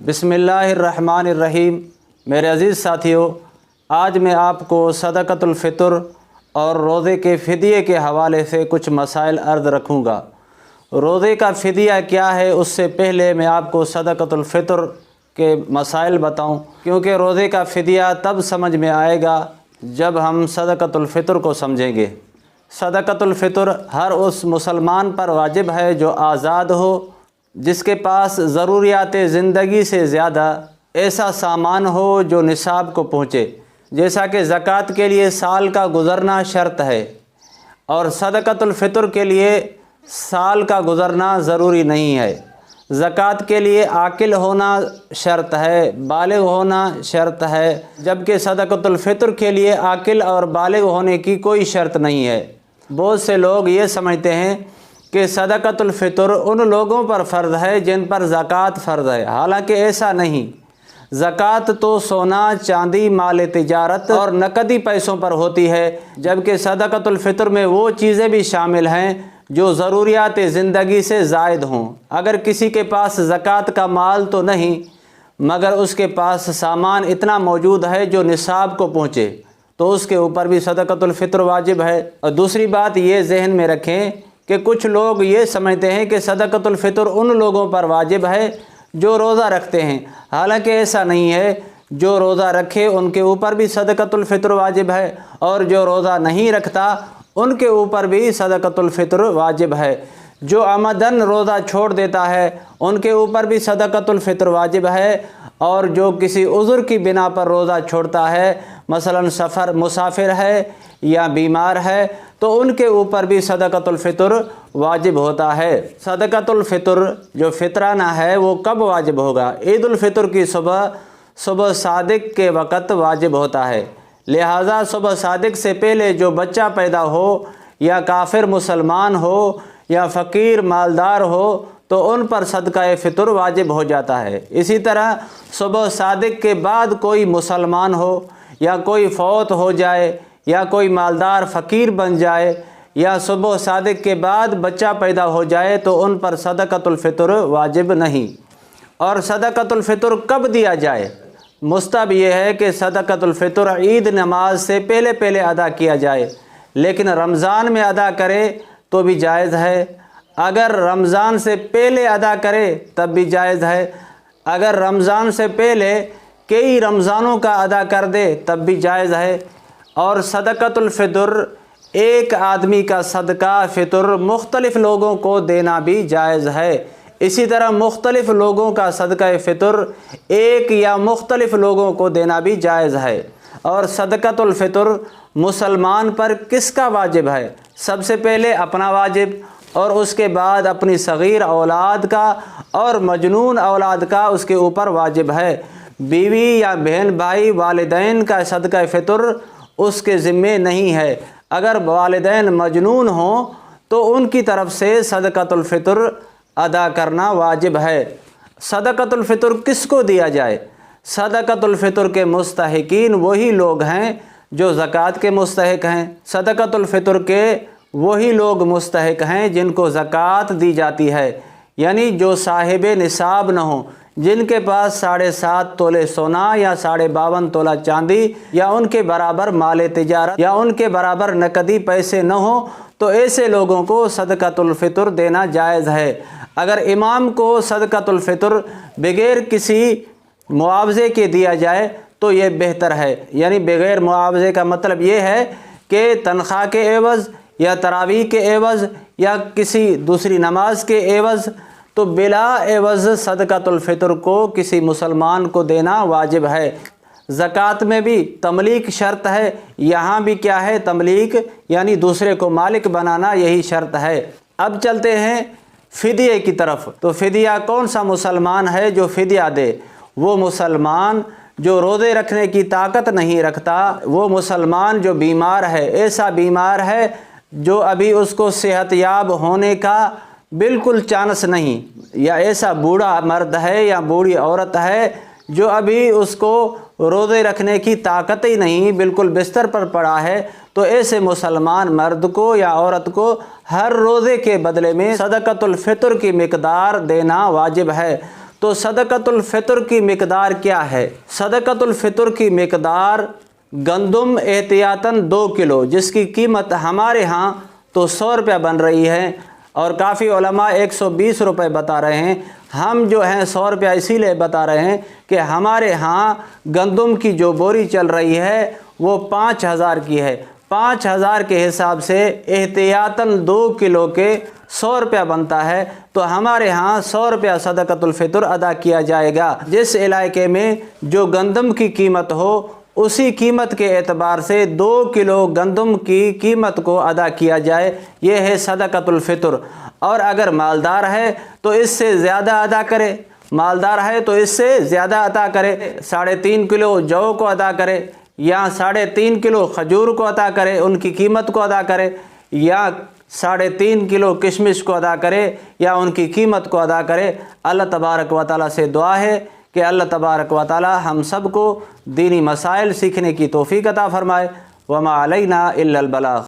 بسم اللہ الرحمن الرحیم۔ میرے عزیز ساتھیو، آج میں آپ کو صدقۃ الفطر اور روزے کے فدیے کے حوالے سے کچھ مسائل عرض رکھوں گا۔ روزے کا فدیہ کیا ہے اس سے پہلے میں آپ کو صدقۃ الفطر کے مسائل بتاؤں، کیونکہ روزے کا فدیہ تب سمجھ میں آئے گا جب ہم صدقۃ الفطر کو سمجھیں گے۔ صدقۃ الفطر ہر اس مسلمان پر واجب ہے جو آزاد ہو، جس کے پاس ضروریات زندگی سے زیادہ ایسا سامان ہو جو نصاب کو پہنچے، جیسا کہ زکوٰۃ کے لیے سال کا گزرنا شرط ہے اور صدقۃ الفطر کے لیے سال کا گزرنا ضروری نہیں ہے۔ زکوٰۃ کے لیے عاقل ہونا شرط ہے، بالغ ہونا شرط ہے، جبکہ صدقۃ الفطر کے لیے عاقل اور بالغ ہونے کی کوئی شرط نہیں ہے۔ بہت سے لوگ یہ سمجھتے ہیں کہ صدقۃ الفطر ان لوگوں پر فرض ہے جن پر زکوٰۃ فرض ہے، حالانکہ ایسا نہیں۔ زکوٰۃ تو سونا، چاندی، مال تجارت اور نقدی پیسوں پر ہوتی ہے، جبکہ صدقۃ الفطر میں وہ چیزیں بھی شامل ہیں جو ضروریات زندگی سے زائد ہوں۔ اگر کسی کے پاس زکوٰۃ کا مال تو نہیں، مگر اس کے پاس سامان اتنا موجود ہے جو نصاب کو پہنچے، تو اس کے اوپر بھی صدقۃ الفطر واجب ہے۔ اور دوسری بات یہ ذہن میں رکھیں کہ کچھ لوگ یہ سمجھتے ہیں کہ صدقۃ الفطر ان لوگوں پر واجب ہے جو روزہ رکھتے ہیں، حالانکہ ایسا نہیں ہے۔ جو روزہ رکھے ان کے اوپر بھی صدقۃ الفطر واجب ہے، اور جو روزہ نہیں رکھتا ان کے اوپر بھی صدقۃ الفطر واجب ہے۔ جو عمدن روزہ چھوڑ دیتا ہے ان کے اوپر بھی صدقۃ الفطر واجب ہے، اور جو کسی عذر کی بنا پر روزہ چھوڑتا ہے، مثلا مسافر ہے یا بیمار ہے، تو ان کے اوپر بھی صدقۃ الفطر واجب ہوتا ہے۔ صدقۃ الفطر جو فطرانہ ہے وہ کب واجب ہوگا؟ عید الفطر کی صبح صادق کے وقت واجب ہوتا ہے، لہٰذا صبح صادق سے پہلے جو بچہ پیدا ہو یا کافر مسلمان ہو یا فقیر مالدار ہو تو ان پر صدقہ فطر واجب ہو جاتا ہے۔ اسی طرح صبح صادق کے بعد کوئی مسلمان ہو یا کوئی فوت ہو جائے یا کوئی مالدار فقیر بن جائے یا صبح صادق کے بعد بچہ پیدا ہو جائے تو ان پر صدقۃ الفطر واجب نہیں۔ اور صدقۃ الفطر کب دیا جائے؟ مستحب یہ ہے کہ صدقۃ الفطر عید نماز سے پہلے ادا کیا جائے، لیکن رمضان میں ادا کرے تو بھی جائز ہے۔ اگر رمضان سے پہلے ادا کرے تب بھی جائز ہے، اگر رمضان سے پہلے کئی رمضانوں کا ادا کر دے تب بھی جائز ہے۔ اور صدقۃ الفطر ایک آدمی کا صدقہ فطر مختلف لوگوں کو دینا بھی جائز ہے۔ اسی طرح مختلف لوگوں کا صدقہ فطر ایک یا مختلف لوگوں کو دینا بھی جائز ہے۔ اور صدقۃ الفطر مسلمان پر کس کا واجب ہے؟ سب سے پہلے اپنا واجب، اور اس کے بعد اپنی صغیر اولاد کا اور مجنون اولاد کا اس کے اوپر واجب ہے۔ بیوی یا بہن بھائی والدین کا صدقہ فطر اس کے ذمے نہیں ہے۔ اگر والدین مجنون ہوں تو ان کی طرف سے صدقۃ الفطر ادا کرنا واجب ہے۔ صدقۃ الفطر کس کو دیا جائے؟ صدقۃ الفطر کے مستحقین وہی لوگ ہیں جو زکوٰۃ کے مستحق ہیں۔ صدقۃ الفطر کے وہی لوگ مستحق ہیں جن کو زکوٰۃ دی جاتی ہے، یعنی جو صاحب نصاب نہ ہوں، جن کے پاس 7.5 تولے سونا یا 52.5 تولہ چاندی یا ان کے برابر مال تجارت یا ان کے برابر نقدی پیسے نہ ہوں، تو ایسے لوگوں کو صدقۃ الفطر دینا جائز ہے۔ اگر امام کو صدقۃ الفطر بغیر کسی معاوضے کے دیا جائے تو یہ بہتر ہے، یعنی بغیر معاوضے کا مطلب یہ ہے کہ تنخواہ کے عوض یا تراویح کے عوض یا کسی دوسری نماز کے عوض، تو بلا عوض صدقۃ الفطر کو کسی مسلمان کو دینا واجب ہے۔ زکوٰۃ میں بھی تملیک شرط ہے، یہاں بھی کیا ہے؟ تملیک، یعنی دوسرے کو مالک بنانا، یہی شرط ہے۔ اب چلتے ہیں فدیے کی طرف۔ تو فدیہ کون سا مسلمان ہے جو فدیہ دے؟ وہ مسلمان جو روزے رکھنے کی طاقت نہیں رکھتا، وہ مسلمان جو بیمار ہے، ایسا بیمار ہے جو ابھی اس کو صحت یاب ہونے کا بالکل چانس نہیں، یا ایسا بوڑھا مرد ہے یا بوڑھی عورت ہے جو ابھی اس کو روزے رکھنے کی طاقت ہی نہیں، بالکل بستر پر پڑا ہے، تو ایسے مسلمان مرد کو یا عورت کو ہر روزے کے بدلے میں صدقۃ الفطر کی مقدار دینا واجب ہے۔ تو صدقۃ الفطر کی مقدار کیا ہے؟ صدقۃ الفطر کی مقدار گندم احتیاطاً 2 کلو، جس کی قیمت ہمارے ہاں تو 100 روپیہ بن رہی ہے، اور کافی علماء 120 روپے بتا رہے ہیں۔ ہم جو ہیں 100 روپیہ اسی لیے بتا رہے ہیں کہ ہمارے ہاں گندم کی جو بوری چل رہی ہے وہ 5000 کی ہے۔ 5000 کے حساب سے احتیاطاً 2 کلو کے 100 روپیہ بنتا ہے، تو ہمارے ہاں 100 روپیہ صدقۃ الفطر ادا کیا جائے گا۔ جس علاقے میں جو گندم کی قیمت ہو اسی قیمت کے اعتبار سے 2 کلو گندم کی قیمت کو ادا کیا جائے، یہ ہے صدقۃ الفطر۔ اور اگر مالدار ہے تو اس سے زیادہ ادا کرے، مالدار ہے تو اس سے زیادہ ادا کرے، 3.5 کلو جو کو ادا کرے، یا 3.5 کلو کھجور کو ادا کرے، ان کی قیمت کو ادا کرے، یا 3.5 کلو کشمش کو ادا کرے، یا ان کی قیمت کو ادا کرے۔ اللہ تبارک و تعالیٰ سے دعا ہے کہ اللہ تبارک و تعالیٰ ہم سب کو دینی مسائل سیکھنے کی توفیق عطا فرمائے۔ وما علینا الا البلاغ۔